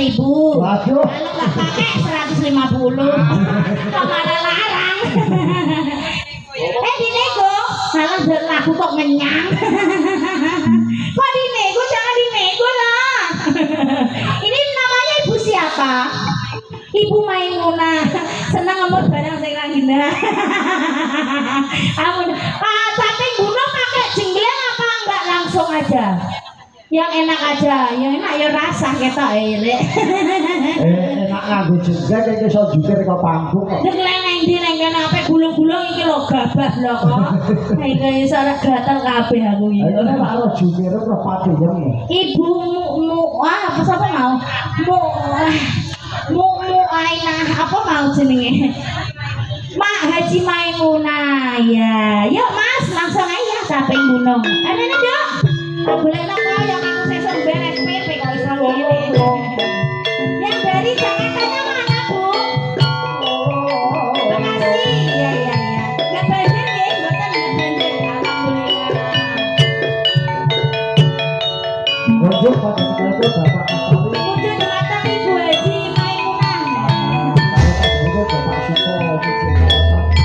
5.000. Waduh. Kalau nggak pakai 150. Kok malah larang? Dinego. Malah laku kok ngenyang. Kok dinego? Jangan dinego lah. Ini namanya ibu siapa? Ibu Maimunah. Senang ngomong barang saya lagi nah. Amun, tapi gunung pakai jenggleng apa enggak langsung aja? Yang enak aja, yang enak ya rasa kita elek. Enak nganggo juga iki iso jukir kok panggung kok. Jenggleng nang ndi nang kene ape gulung-gulung iki lho gabah lho kok. Iki iso gatel kabeh aku iki. Ayo nek karo jukir kok pade jenenge. Ibu apa sapa mau? Mu Ainah apa mau jenenge? Mak Haji Maimunah ya. Yuk Mas, langsung aja capek gunung. Ada Dok. Boleh nak yang aku sesor beres PP kalau iso ngene. Yang dari Jakartanya mana, Bu? Makasih. Ya. Enggak banjir nggih, mboten banjir. Alhamdulillah. Wujud pada itu Bapak Asari. Wujud datang Ibu Haji Maimunah. Itu Bapak Suko wujud datang.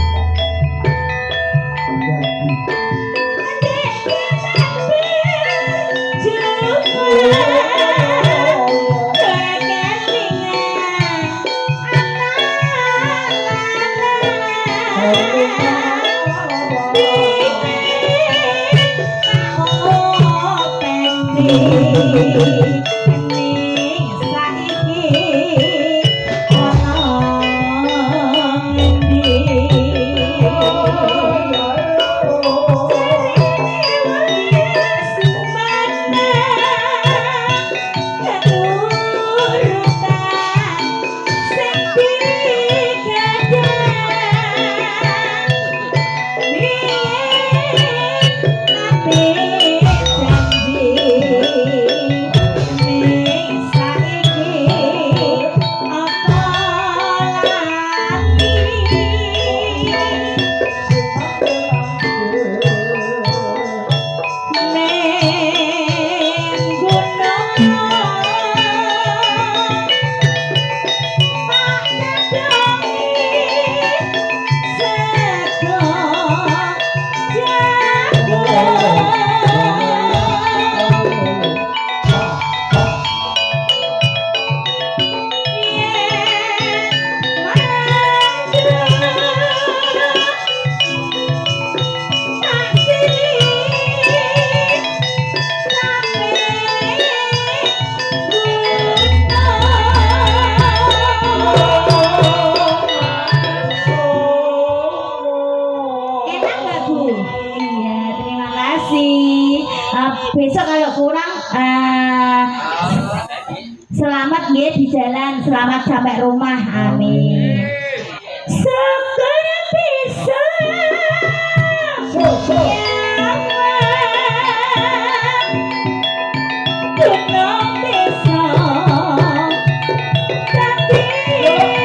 Besok kalau kurang selamat ya di jalan, selamat sampai rumah, amin. Syukur bisa gunung bisa tapi yeah.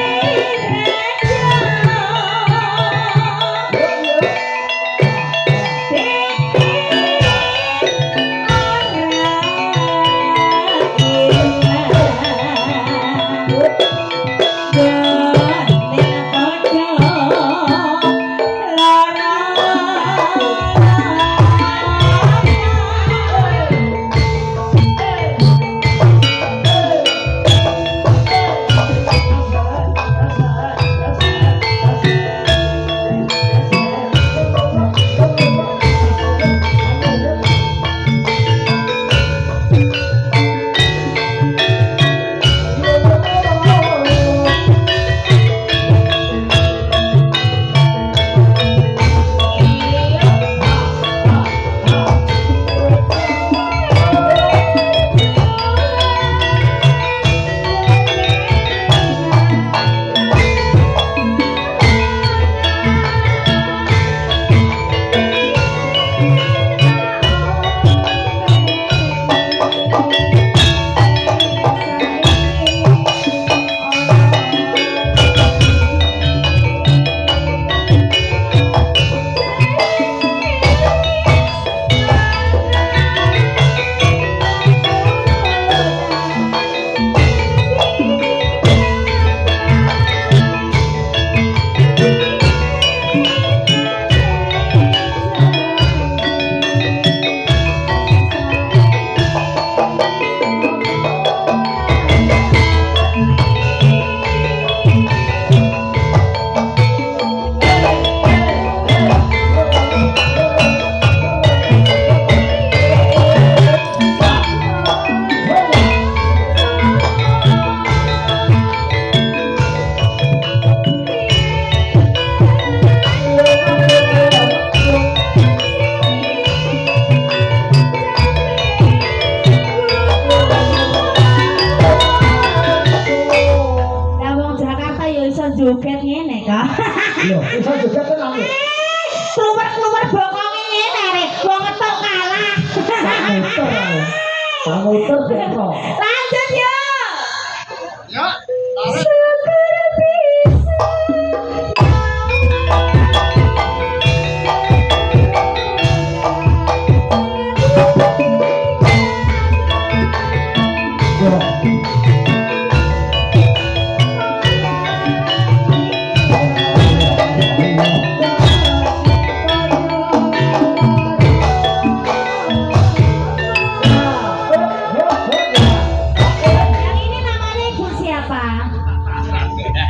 Iso juga tenan. Keluar bokonge ngene rek. Wong ngetok kalah. Muter ae. Muter beko. Lanjut yo. Ya, tarik.